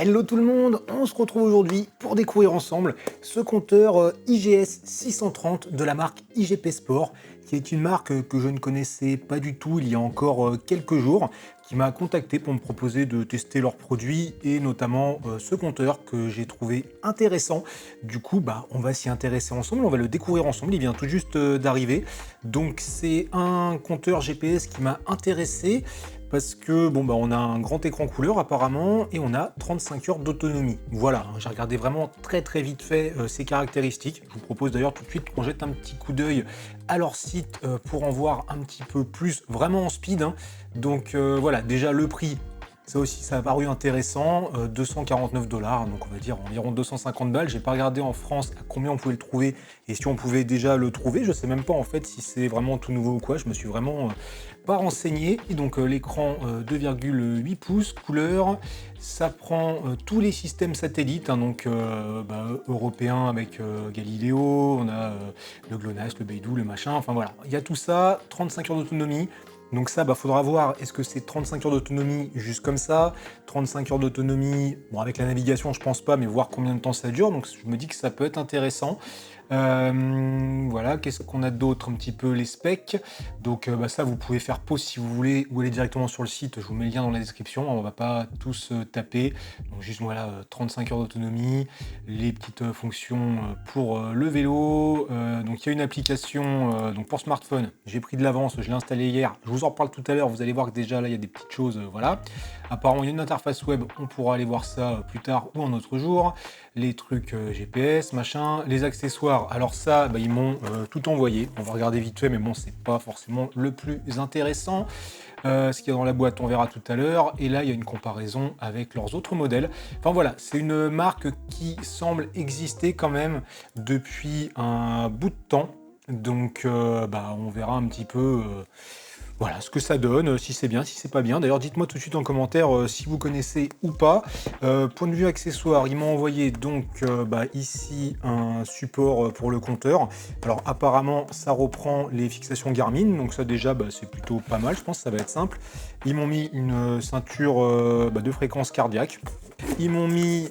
Hello tout le monde, on se retrouve aujourd'hui pour découvrir ensemble ce compteur IGS 630 de la marque IGP Sport, qui est une marque que je ne connaissais pas du tout il y a encore quelques jours, qui m'a contacté pour me proposer de tester leurs produits et notamment ce compteur que j'ai trouvé intéressant. Du coup, on va s'y intéresser ensemble, on va le découvrir ensemble, il vient tout juste d'arriver. Donc c'est un compteur GPS qui m'a intéressé parce que on a un grand écran couleur apparemment et on a 35 heures d'autonomie. Voilà, j'ai regardé vraiment très vite fait ces caractéristiques. Je vous propose d'ailleurs tout de suite qu'on jette un petit coup d'œil à leur site pour en voir un petit peu plus vraiment en speed. Donc voilà, déjà le prix. Ça aussi, ça a paru intéressant, 249 $, donc on va dire environ 250 balles. J'ai pas regardé en France à combien on pouvait le trouver et si on pouvait déjà le trouver. Je sais même pas en fait si c'est vraiment tout nouveau ou quoi. Je me suis vraiment pas renseigné. Et donc l'écran 2,8 pouces, couleur, ça prend tous les systèmes satellites, européens avec Galileo, on a le GLONASS, le Beidou, le machin, enfin voilà. Il y a tout ça, 35 heures d'autonomie. Donc ça, faudra voir, est-ce que c'est 35 heures d'autonomie juste comme ça, 35 heures d'autonomie, bon avec la navigation je pense pas, mais voir combien de temps ça dure, donc je me dis que ça peut être intéressant. Voilà, qu'est-ce qu'on a d'autre, un petit peu les specs, donc ça vous pouvez faire pause si vous voulez, ou aller directement sur le site, je vous mets le lien dans la description, on va pas tous taper, donc juste voilà, 35 heures d'autonomie, les petites fonctions pour le vélo, donc il y a une application donc pour smartphone, j'ai pris de l'avance, je l'ai installé hier, je vous en reparle tout à l'heure, vous allez voir que déjà là il y a des petites choses, voilà. Apparemment il y a une interface web, on pourra aller voir ça plus tard ou un autre jour. Les trucs GPS, machin, les accessoires, alors ça ils m'ont tout envoyé, on va regarder vite fait mais bon c'est pas forcément le plus intéressant. Ce qu'il y a dans la boîte on verra tout à l'heure, et là il y a une comparaison avec leurs autres modèles. Enfin voilà, c'est une marque qui semble exister quand même depuis un bout de temps, donc on verra un petit peu voilà ce que ça donne, si c'est bien, si c'est pas bien. D'ailleurs, dites-moi tout de suite en commentaire si vous connaissez ou pas. Point de vue accessoire, il m'a envoyé donc ici un support pour le compteur. Alors apparemment, ça reprend les fixations Garmin, donc ça déjà c'est plutôt pas mal, je pense que ça va être simple. Ils m'ont mis une ceinture de fréquence cardiaque. Ils m'ont mis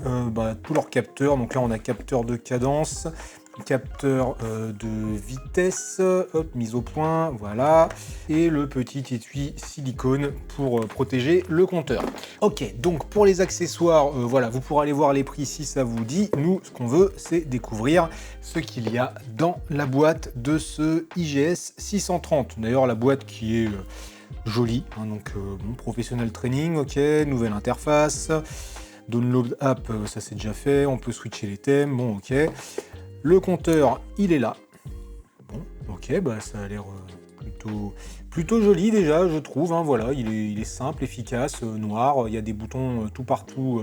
tous leurs capteurs, donc là on a capteur de cadence, capteur de vitesse, hop, mise au point, voilà, et le petit étui silicone pour protéger le compteur. Ok, donc pour les accessoires, voilà, vous pourrez aller voir les prix si ça vous dit. Nous, ce qu'on veut, c'est découvrir ce qu'il y a dans la boîte de ce IGS 630. D'ailleurs, la boîte qui est jolie, donc professionnel training, ok, nouvelle interface, download app, ça c'est déjà fait, on peut switcher les thèmes, bon, ok. Le compteur, il est là. Bon, ok, ça a l'air plutôt joli déjà, je trouve. Voilà, il est simple, efficace, noir. Il y a des boutons tout partout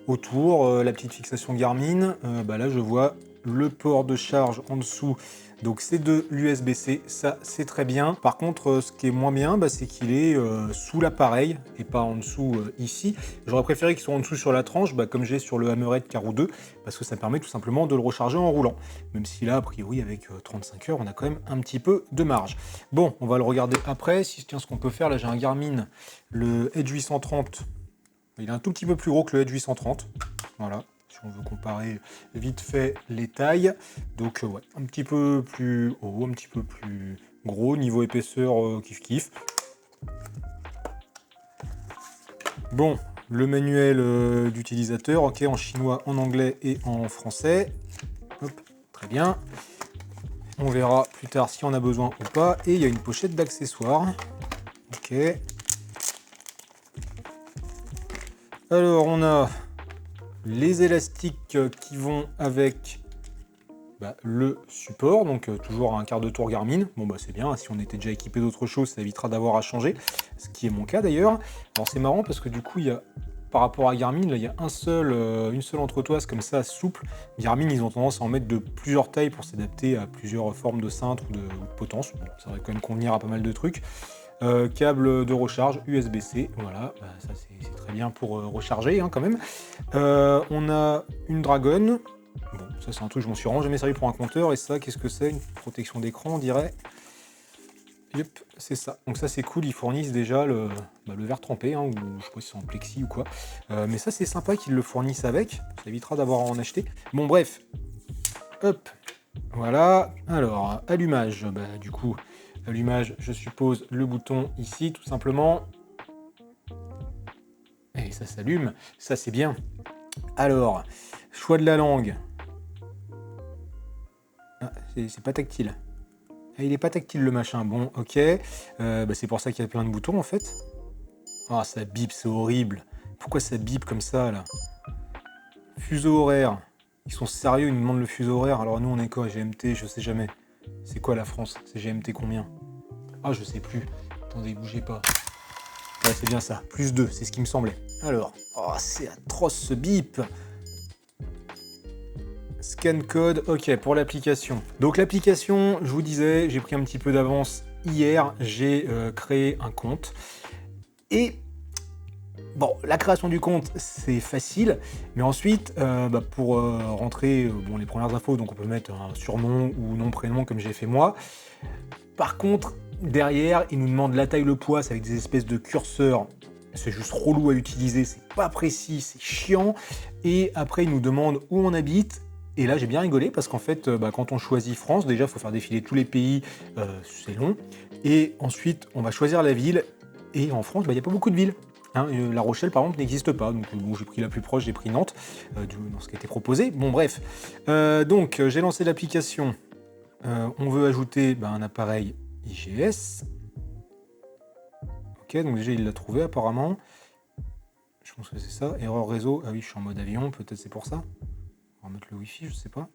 autour. La petite fixation Garmin. Là, je vois le port de charge en dessous. Donc c'est de l'USB-C, ça c'est très bien. Par contre, ce qui est moins bien, c'est qu'il est sous l'appareil et pas en dessous ici. J'aurais préféré qu'il soit en dessous sur la tranche, comme j'ai sur le Hammerhead Karoo 2, parce que ça permet tout simplement de le recharger en roulant. Même si là, a priori, avec 35 heures, on a quand même un petit peu de marge. Bon, on va le regarder après. Si tiens, ce qu'on peut faire, là j'ai un Garmin, le Edge 830. Il est un tout petit peu plus gros que le Edge 830. Voilà. Si on veut comparer vite fait les tailles, donc ouais, un petit peu plus haut, un petit peu plus gros, niveau épaisseur kiff. Bon, le manuel d'utilisateur, ok, en chinois, en anglais et en français. Hop, très bien. On verra plus tard si on a besoin ou pas. Et il y a une pochette d'accessoires. Ok. Alors on a les élastiques qui vont avec le support, donc toujours un quart de tour Garmin. Bon c'est bien, si on était déjà équipé d'autre chose, ça évitera d'avoir à changer, ce qui est mon cas d'ailleurs. Alors c'est marrant parce que du coup il y a, par rapport à Garmin, là il y a une seule entretoise comme ça, souple. Garmin ils ont tendance à en mettre de plusieurs tailles pour s'adapter à plusieurs formes de cintre ou de potence. Bon, ça va quand même convenir à pas mal de trucs. Câble de recharge USB-C, voilà, ça c'est très bien pour recharger quand même. On a une Dragon, bon ça c'est un truc je m'en suis vraiment jamais servi pour un compteur, et ça qu'est-ce que c'est? Une protection d'écran on dirait. Yep, c'est ça. Donc ça c'est cool, ils fournissent déjà le verre trempé, hein, ou je sais pas si c'est en plexi ou quoi. Mais ça c'est sympa qu'ils le fournissent avec, ça évitera d'avoir à en acheter. Bon bref, hop, voilà. Alors, allumage, bah du coup, allumage, je suppose le bouton ici tout simplement. Et ça s'allume, ça c'est bien. Alors, choix de la langue. Ah, c'est pas tactile. Ah, il est pas tactile le machin, bon ok. Bah, c'est pour ça qu'il y a plein de boutons en fait. Ah ça bip, c'est horrible. Pourquoi ça bip comme ça là? Fuseau horaire. Ils sont sérieux, ils nous demandent le fuseau horaire. Alors nous on est quoi? GMT, je sais jamais. C'est quoi la France? C'est GMT combien? Ah je sais plus. Attendez, bougez pas. Ouais c'est bien ça. Plus 2, c'est ce qui me semblait. Alors, oh c'est atroce ce bip. Scan code, ok, pour l'application. Donc l'application, je vous disais, j'ai pris un petit peu d'avance hier, j'ai créé un compte. Et bon, la création du compte, c'est facile, mais ensuite, pour rentrer les premières infos, donc on peut mettre un surnom ou nom, prénom, comme j'ai fait moi. Par contre, derrière, il nous demande la taille, le poids, c'est avec des espèces de curseurs. C'est juste relou à utiliser, c'est pas précis, c'est chiant. Et après, il nous demande où on habite. Et là, j'ai bien rigolé parce qu'en fait, quand on choisit France, déjà, il faut faire défiler tous les pays, c'est long. Et ensuite, on va choisir la ville. Et en France, il n'y a pas beaucoup de villes. Hein, La Rochelle, par exemple, n'existe pas. Donc, bon, j'ai pris la plus proche, j'ai pris Nantes, dans ce qui a été proposé. Bon, bref. Donc, j'ai lancé l'application. On veut ajouter un appareil IGS. Ok, donc déjà, il l'a trouvé apparemment. Je pense que c'est ça. Erreur réseau. Ah oui, je suis en mode avion, peut-être c'est pour ça. On va mettre le Wi-Fi, je sais pas.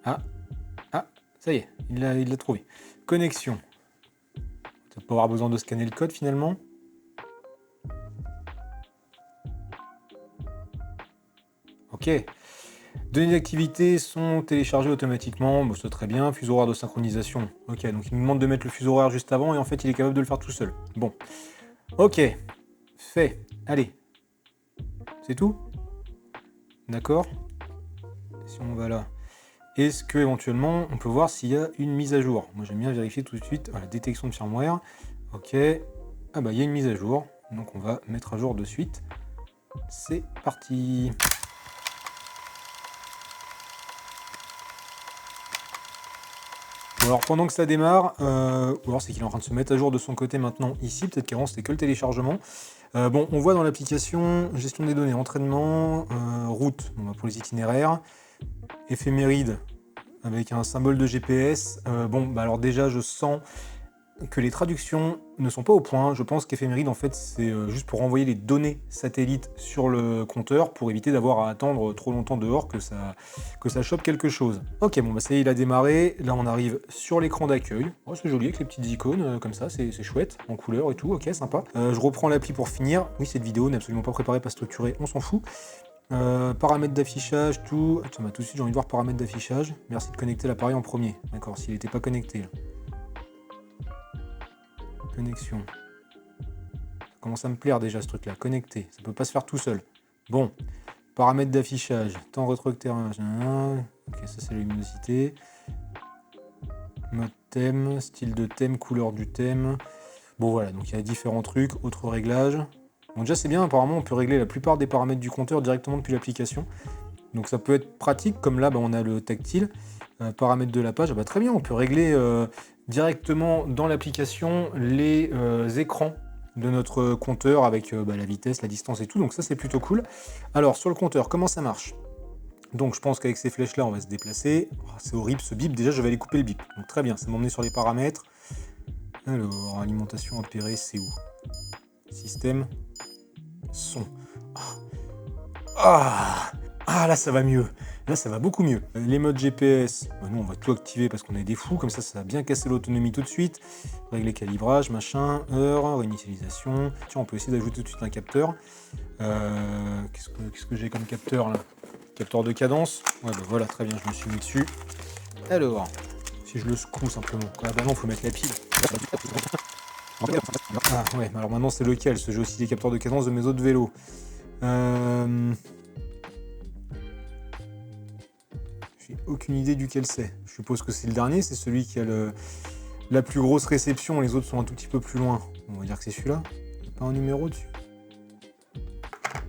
Ah, ça y est, il l'a trouvé. Connexion. Tu vas pas avoir besoin de scanner le code finalement. Ok. Données d'activité sont téléchargées automatiquement. Bon, c'est très bien. Fuseau horaire de synchronisation. Ok, donc il nous demande de mettre le fuseau horaire juste avant et en fait il est capable de le faire tout seul. Bon. Ok. Fait. Allez. C'est tout? D'accord. Si on va là. Est-ce que éventuellement on peut voir s'il y a une mise à jour? Moi j'aime bien vérifier tout de suite. Voilà, détection de firmware. Ok. Ah bah il y a une mise à jour. Donc on va mettre à jour de suite. C'est parti. Bon, alors pendant que ça démarre, ou alors c'est qu'il est en train de se mettre à jour de son côté maintenant ici, peut-être qu'avant c'était que le téléchargement. Bon, on voit dans l'application gestion des données, entraînement, route, pour les itinéraires, éphéméride avec un symbole de GPS. Alors déjà je sens que les traductions ne sont pas au point. Je pense qu'éphéméride en fait c'est juste pour renvoyer les données satellites sur le compteur pour éviter d'avoir à attendre trop longtemps dehors que ça chope quelque chose. Ok, ça y est, il a démarré. Là on arrive sur l'écran d'accueil. Oh, c'est joli avec les petites icônes comme ça, c'est chouette, en couleur et tout, ok, sympa. Je reprends l'appli pour finir. Oui, cette vidéo n'est absolument pas préparée, pas structurée, on s'en fout. Paramètres d'affichage, tout. Tout de suite j'ai envie de voir paramètres d'affichage. Merci de connecter l'appareil en premier. D'accord, s'il n'était pas connecté. Là. Connexion. Ça commence à me plaire déjà ce truc là, connecté, ça peut pas se faire tout seul. Bon, paramètres d'affichage, temps rétroacteur, ok, ça c'est la luminosité. Mode thème, style de thème, couleur du thème. Bon voilà, donc il y a différents trucs, autres réglages. Bon déjà c'est bien, apparemment on peut régler la plupart des paramètres du compteur directement depuis l'application. Donc ça peut être pratique, comme là on a le tactile. Paramètres de la page, très bien, on peut régler directement dans l'application les écrans de notre compteur avec la vitesse, la distance et tout, donc ça c'est plutôt cool. Alors sur le compteur, comment ça marche? Donc je pense qu'avec ces flèches là on va se déplacer. Oh, c'est horrible ce bip, déjà je vais aller couper le bip, donc très bien, ça m'emmener sur les paramètres. Alors alimentation opérée, c'est où? Système, son. Là ça va mieux. Là, ça va beaucoup mieux. Les modes GPS, nous, on va tout activer parce qu'on est des fous. Comme ça va bien casser l'autonomie tout de suite. Régler calibrage, machin, heure, réinitialisation. Tiens, on peut essayer d'ajouter tout de suite un capteur. Qu'est-ce que j'ai comme capteur, là? Capteur de cadence. Ouais, voilà, très bien, je me suis mis dessus. Alors, si je le secoue simplement. Non, faut mettre la pile. Ah, ouais, alors maintenant, c'est lequel? J'ai aussi des capteurs de cadence de mes autres vélos. aucune idée duquel c'est. Je suppose que c'est le dernier, c'est celui qui a la plus grosse réception, les autres sont un tout petit peu plus loin. On va dire que c'est celui-là. Il n'y a pas un numéro dessus.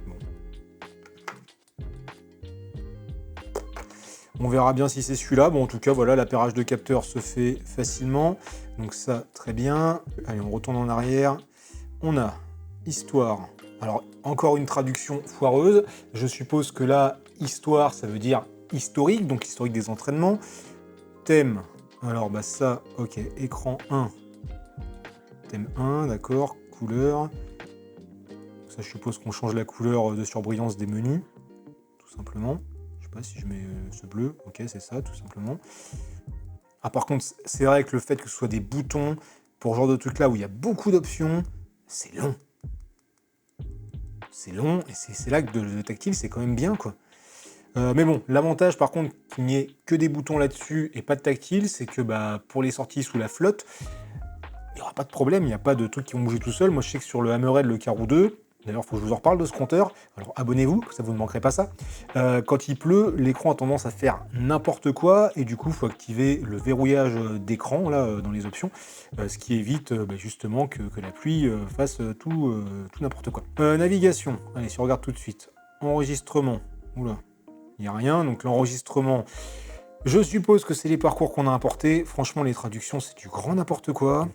Bon. On verra bien si c'est celui-là. Bon, en tout cas, voilà, l'appairage de capteurs se fait facilement. Donc ça, très bien. Allez, on retourne en arrière. On a histoire. Alors, encore une traduction foireuse. Je suppose que là, histoire, ça veut dire historique, donc historique des entraînements. Thème. Alors, bah ça, ok. Écran 1. Thème 1, d'accord. Couleur. Ça, je suppose qu'on change la couleur de surbrillance des menus. Tout simplement. Je sais pas si je mets ce bleu. Ok, c'est ça, tout simplement. Ah, par contre, c'est vrai que le fait que ce soit des boutons, pour ce genre de truc là où il y a beaucoup d'options, c'est long. C'est long, et c'est là que le tactile, c'est quand même bien, quoi. Mais bon, l'avantage, par contre, qu'il n'y ait que des boutons là-dessus et pas de tactile, c'est que bah, pour les sorties sous la flotte, il n'y aura pas de problème, il n'y a pas de trucs qui vont bouger tout seul. Moi, je sais que sur le Hammerhead, le Karoo 2, d'ailleurs, il faut que je vous en reparle de ce compteur, alors abonnez-vous, ça vous ne manquerez pas ça. Quand il pleut, l'écran a tendance à faire n'importe quoi, et du coup, il faut activer le verrouillage d'écran, là, dans les options, ce qui évite justement que la pluie fasse tout n'importe quoi. Navigation, allez, si on regarde tout de suite. Enregistrement, oula, il n'y a rien, donc l'enregistrement, je suppose que c'est les parcours qu'on a importés. Franchement, les traductions, c'est du grand n'importe quoi.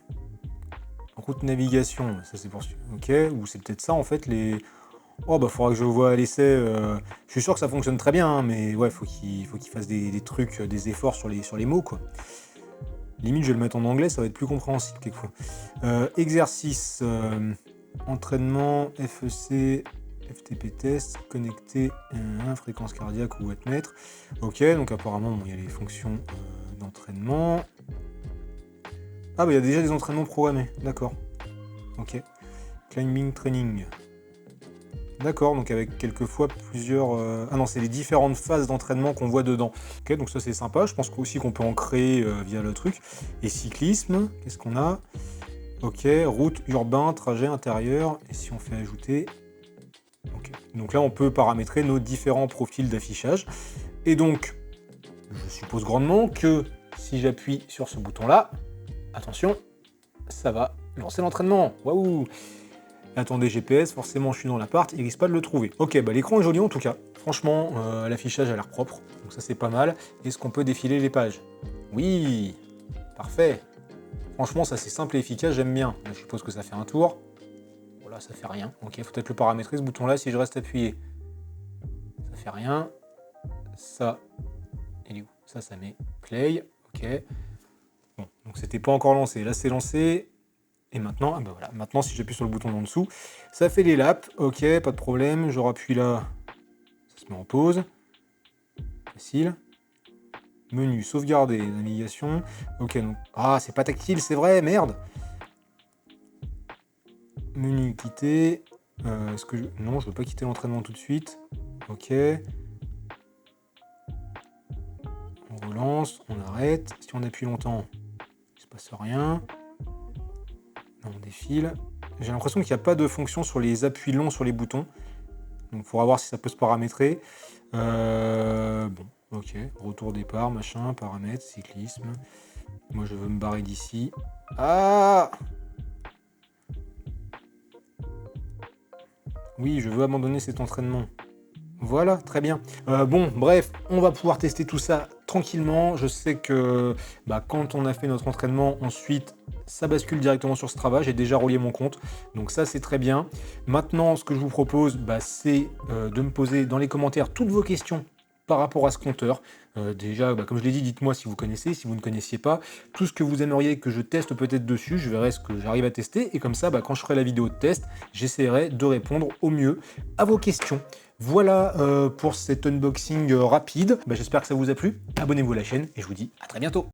Route navigation, ça c'est pour... Ok, ou c'est peut-être ça en fait, les... Oh bah faudra que je vois à l'essai, je suis sûr que ça fonctionne très bien, hein, mais ouais, faut qu'il fasse des trucs, des efforts sur les mots, quoi. Limite, je vais le mettre en anglais, ça va être plus compréhensible quelquefois. Exercice, entraînement, FEC, FTP test, connecté, fréquence cardiaque ou wattmètre. Ok, donc apparemment, bon, il y a les fonctions d'entraînement. Ah bah il y a déjà des entraînements programmés, d'accord. Ok. Climbing training. D'accord, donc avec quelquefois plusieurs... Ah non, c'est les différentes phases d'entraînement qu'on voit dedans. Ok, donc ça c'est sympa, je pense aussi qu'on peut en créer via le truc. Et cyclisme, qu'est-ce qu'on a? Ok, route, urbain, trajet intérieur, et si on fait ajouter... Ok, donc là on peut paramétrer nos différents profils d'affichage. Et donc, je suppose grandement que si j'appuie sur ce bouton-là, attention, ça va lancer l'entraînement. Waouh! Attendez, GPS, forcément je suis dans l'appart, il risque pas de le trouver. Ok, bah l'écran est joli en tout cas. Franchement, l'affichage a l'air propre, donc ça c'est pas mal. Est-ce qu'on peut défiler les pages? Oui! Parfait! Franchement, ça c'est simple et efficace, j'aime bien. Là, je suppose que ça fait un tour. Voilà, ça fait rien. Ok, faut peut-être le paramétrer ce bouton-là si je reste appuyé. Ça fait rien. Ça, il est où? Ça met play. Ok. Bon, donc c'était pas encore lancé. Là c'est lancé. Et maintenant, ah ben voilà, maintenant si j'appuie sur le bouton en dessous, ça fait les laps, ok, pas de problème, je rappuie là, ça se met en pause, facile. Menu, sauvegarder, navigation, ok, donc, ah c'est pas tactile, c'est vrai, merde. Menu, quitter, est-ce que non, je veux pas quitter l'entraînement tout de suite, ok. On relance, on arrête, si on appuie longtemps, il se passe rien. On défile. J'ai l'impression qu'il n'y a pas de fonction sur les appuis longs sur les boutons. Donc il faudra voir si ça peut se paramétrer. Bon, ok. Retour départ, machin, paramètres, cyclisme. Moi je veux me barrer d'ici. Ah! Oui, je veux abandonner cet entraînement. Voilà, très bien. Bon, bref, on va pouvoir tester tout ça tranquillement. Je sais que quand on a fait notre entraînement, ensuite, ça bascule directement sur Strava. J'ai déjà relié mon compte, donc ça, c'est très bien. Maintenant, ce que je vous propose, c'est de me poser dans les commentaires toutes vos questions par rapport à ce compteur. Déjà, comme je l'ai dit, dites-moi si vous connaissez, si vous ne connaissiez pas, tout ce que vous aimeriez que je teste peut-être dessus, je verrai ce que j'arrive à tester, et comme ça, quand je ferai la vidéo de test, j'essaierai de répondre au mieux à vos questions. Voilà pour cet unboxing rapide, j'espère que ça vous a plu, abonnez-vous à la chaîne, et je vous dis à très bientôt.